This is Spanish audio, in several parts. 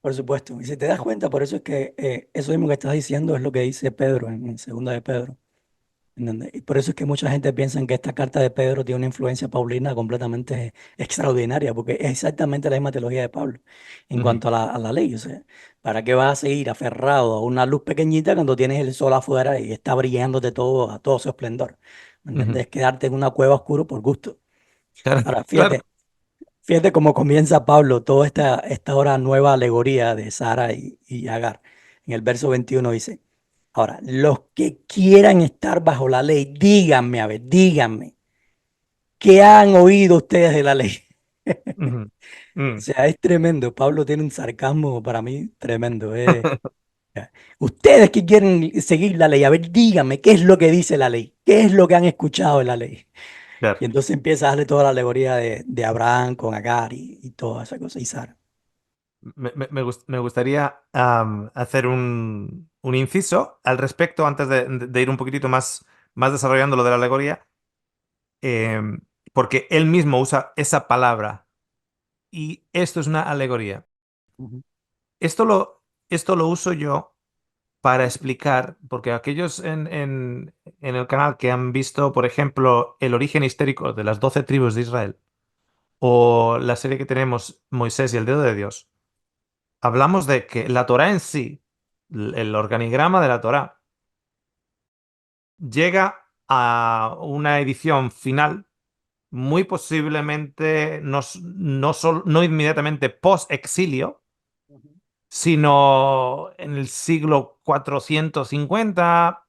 Por supuesto. Y si te das cuenta, por eso es que eso mismo que estás diciendo es lo que dice Pedro en segunda de Pedro. ¿Entiendes? Y por eso es que mucha gente piensa que esta carta de Pedro tiene una influencia paulina completamente extraordinaria, porque es exactamente la misma teología de Pablo en Ujú, cuanto a la ley. O sea, ¿para qué vas a seguir aferrado a una luz pequeñita cuando tienes el sol afuera y está brillándote todo a todo su esplendor? ¿Me ujú. entiendes? Quedarte en una cueva oscuro por gusto. Claro, Ahora, claro. fíjate cómo comienza Pablo toda esta ahora nueva alegoría de Sara y Agar. En el verso 21 dice, ahora, los que quieran estar bajo la ley, díganme, a ver, díganme, ¿qué han oído ustedes de la ley? Ujú, O mm. sea, es tremendo. Pablo tiene un sarcasmo para mí tremendo. Ustedes que quieren seguir la ley, a ver, díganme, ¿qué es lo que dice la ley? ¿Qué es lo que han escuchado de la ley? Claro. Y entonces empieza a darle toda la alegoría de Abraham con Agar y toda esa cosa, y Sara. Me gustaría hacer un inciso al respecto antes de ir un poquitito más desarrollando lo de la alegoría, em, porque él mismo usa esa palabra y esto es una alegoría. Ujú, Esto lo uso yo para explicar, porque aquellos en el canal que han visto, por ejemplo, el origen histórico de las 12 tribus de Israel o la serie que tenemos Moisés y el dedo de Dios, hablamos de que la Torá en sí, el organigrama de la Torá, llega a una edición final, muy posiblemente no inmediatamente post-exilio, ujú, sino en el siglo 450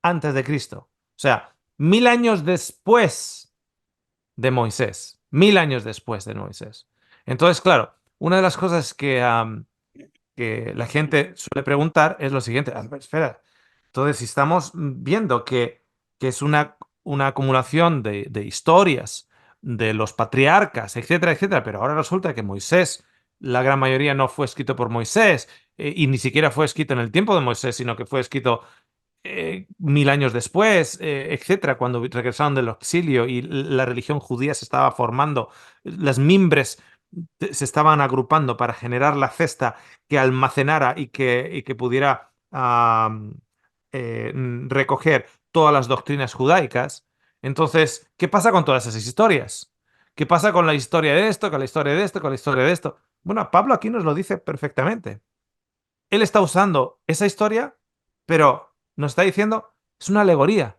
antes de Cristo. O sea, 1000 años después de Moisés. 1000 años después de Moisés. Entonces, claro, una de las cosas que la gente suele preguntar es lo siguiente. A ver, espera. Entonces, si estamos viendo que es una acumulación de historias de los patriarcas, etcétera, etcétera, pero ahora resulta que Moisés, la gran mayoría no fue escrito por Moisés, y ni siquiera fue escrito en el tiempo de Moisés, sino que fue escrito 1000 años después, etcétera, cuando regresaron del exilio y la religión judía se estaba formando, las mimbres se estaban agrupando para generar la cesta que almacenara y que pudiera recoger todas las doctrinas judaicas. Entonces, ¿qué pasa con todas esas historias? ¿Qué pasa con la historia de esto, con la historia de esto, con la historia de esto? Bueno, Pablo aquí nos lo dice perfectamente. Él está usando esa historia, pero nos está diciendo, es una alegoría.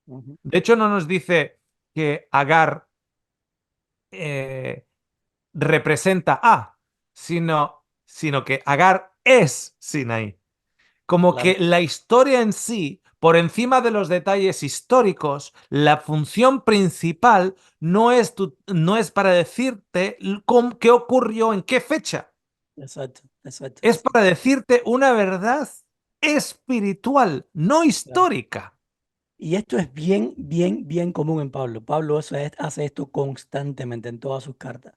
ujú. De hecho, no nos dice que Agar eh, representa a, sino que Agar es Sinaí. Como Claro, que la historia en sí, por encima de los detalles históricos, la función principal no es para decirte qué ocurrió en qué fecha. exacto, exacto. Es para decirte una verdad espiritual, no Claro. histórica. Y esto es bien, bien, bien común en Pablo. Pablo hace esto constantemente en todas sus cartas.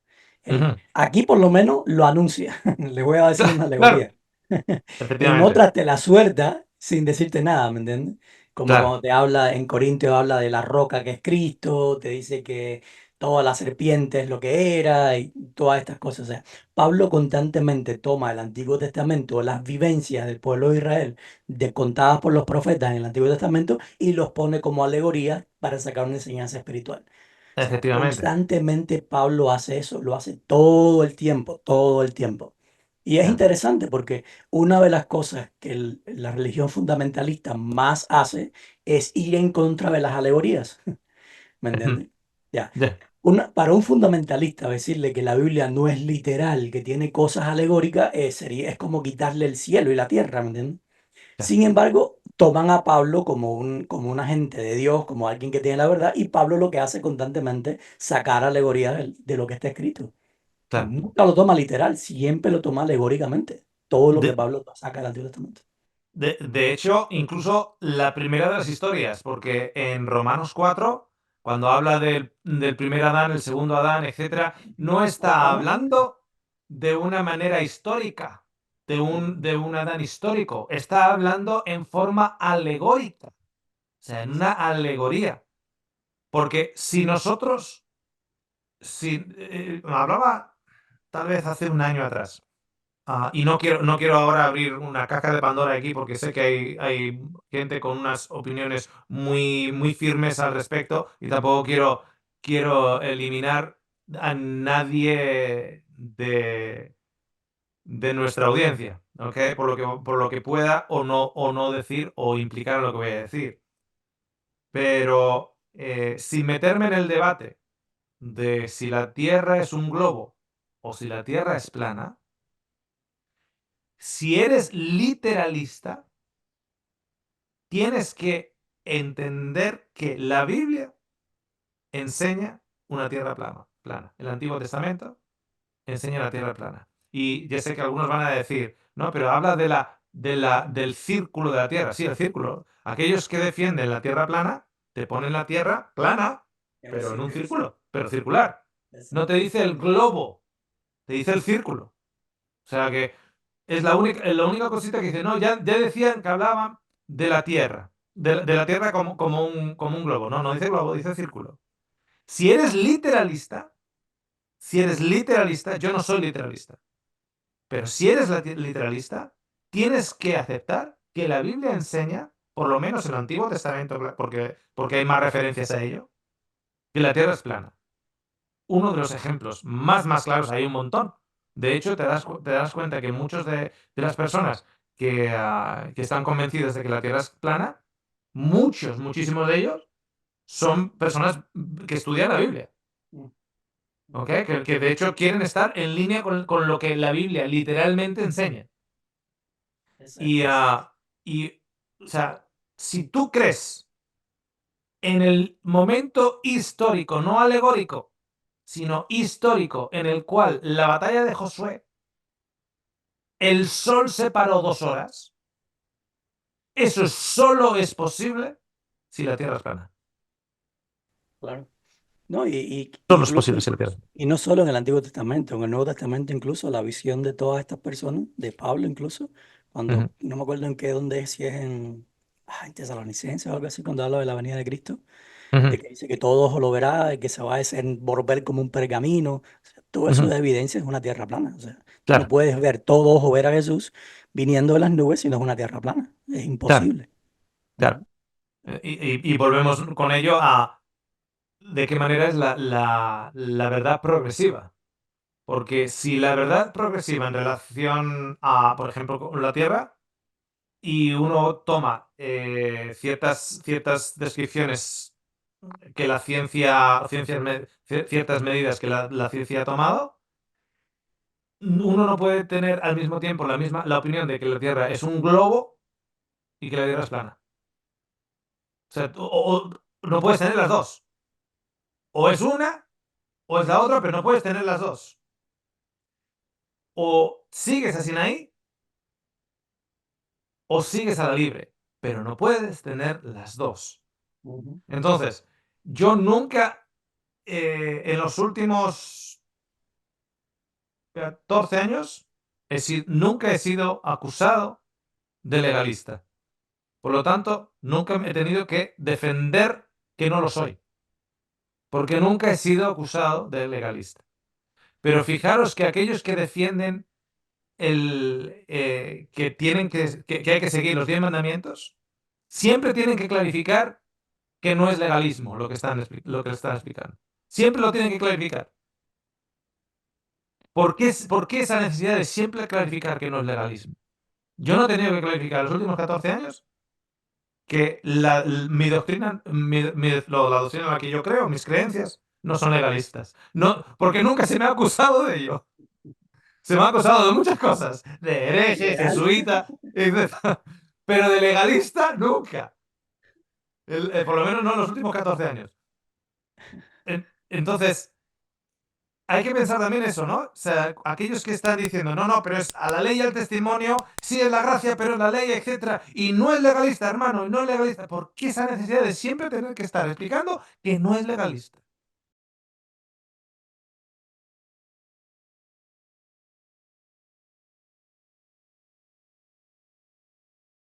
Ujú. Aquí por lo menos lo anuncia. Le voy a decir Claro, una claro, alegoría. En efectivamente. otras te la suelta sin decirte nada, ¿me entiendes? Como Claro. cuando te habla en Corintios, habla de la roca que es Cristo, te dice que toda la serpiente es lo que era y todas estas cosas. O sea, Pablo constantemente toma el Antiguo Testamento, las vivencias del pueblo de Israel, contadas por los profetas en el Antiguo Testamento, y los pone como alegorías para sacar una enseñanza espiritual. O sea, Efectivamente. constantemente Pablo hace eso, lo hace todo el tiempo, todo el tiempo. Y es Claro. interesante porque una de las cosas que la religión fundamentalista más hace es ir en contra de las alegorías. ¿Me Ujú. entiendes? Ya. Ya, Para un fundamentalista decirle que la Biblia no es literal, que tiene cosas alegóricas, es como quitarle el cielo y la tierra, ¿me entiendes? ya, Sin embargo, toman a Pablo como un agente de Dios, como alguien que tiene la verdad, y Pablo lo que hace constantemente sacar alegorías de lo que está escrito. O sea, claro. nunca lo toma literal, siempre lo toma alegóricamente. Todo lo que De, Pablo saca del Antiguo Testamento. de hecho, incluso la primera de las historias, porque en Romanos 4, cuando habla del primer Adán, el segundo Adán, etcétera, no está hablando de una manera histórica, de un Adán histórico. Está hablando en forma alegórica, o sea, en una alegoría. Porque si hablaba tal vez hace un año atrás. Y no quiero ahora abrir una caja de Pandora aquí porque sé que hay gente con unas opiniones muy, muy firmes al respecto y tampoco quiero eliminar a nadie de nuestra audiencia, ¿ok? Por lo que pueda o no decir o implicar lo que voy a decir. Pero sin meterme en el debate de si la Tierra es un globo o si la Tierra es plana, si eres literalista, tienes que entender que la Biblia enseña una tierra plana. El Antiguo Testamento enseña la tierra plana. Y ya sé que algunos van a decir, no, pero habla del círculo de la tierra. Sí, el círculo. Aquellos que defienden la tierra plana, te ponen la tierra plana, En un pero en un círculo. círculo, pero circular. No te Exacto. dice el globo, te dice el círculo. O sea que es la única cosita que dice, no, ya decían que hablaban de la Tierra, de la Tierra como un globo. No, no dice globo, dice círculo. Si eres literalista, yo no soy literalista, pero si eres literalista, tienes que aceptar que la Biblia enseña, por lo menos en el Antiguo Testamento, porque hay más referencias a ello, que la Tierra es plana. Uno de los ejemplos más claros, hay un montón. De hecho, te das cuenta que muchos de las personas que están convencidas de que la Tierra es plana, muchísimos de ellos, son personas que estudian la Biblia, Mm, ¿ok? Que de hecho quieren estar en línea con lo que la Biblia literalmente enseña. Y, exacto. ah, y, o sea, si tú crees en el momento histórico, no alegórico, sino histórico, en el cual la batalla de Josué, el sol se paró 2 horas. Eso solo es posible si la Tierra es plana. Claro. No, Solo es incluso, posible si la Tierra es plana. y no solo en el Antiguo Testamento, en el Nuevo Testamento incluso la visión de todas estas personas, de Pablo incluso, Ujú, cuando, no me acuerdo en qué, dónde es, si es en Tesalonicenses o algo así, cuando habla de la venida de Cristo, ujú, de que dice que todo ojo lo verá, y que se va a volver como un pergamino. O sea, todo eso ujú. de evidencia es una tierra plana. O sea, tú no Claro, puedes ver todo ojo ver a Jesús viniendo de las nubes si no es una tierra plana. Es claro, imposible. claro. Ujú. Y volvemos con ello a de qué manera es la verdad progresiva. Porque si la verdad progresiva en relación a, por ejemplo, con la Tierra, y uno toma ciertas descripciones que la ciertas medidas que la ciencia ha tomado, uno no puede tener al mismo tiempo la opinión de que la Tierra es un globo y que la Tierra es plana. O sea, no puedes tener las dos. O es una o es la otra, pero no puedes tener las dos. O sigues a Sinaí o sigues a la libre, pero no puedes tener las dos. Ujú. Entonces, yo nunca, en los últimos 14 años, nunca he sido acusado de legalista. Por lo tanto, nunca me he tenido que defender que no lo soy, porque nunca he sido acusado de legalista. Pero fijaros que aquellos que defienden que hay que seguir los 10 mandamientos, siempre tienen que clarificar que no es legalismo lo que están explicando. Siempre lo tienen que clarificar. ¿Por qué esa necesidad de siempre clarificar que no es legalismo? Yo no he tenido que clarificar los últimos 14 años que mi doctrina, la doctrina en la que yo creo, mis creencias, no son legalistas. No, porque nunca se me ha acusado de ello. Se me ha acusado de muchas cosas, de hereje, Real. jesuita, etc. Pero de legalista, nunca. Por lo menos no en los últimos 14 años. Entonces, hay que pensar también eso, ¿no? O sea, aquellos que están diciendo, no, no, pero es a la ley y al testimonio, sí es la gracia, pero es la ley, etcétera, y no es legalista, hermano, y no es legalista. ¿Por qué esa necesidad de siempre tener que estar explicando que no es legalista?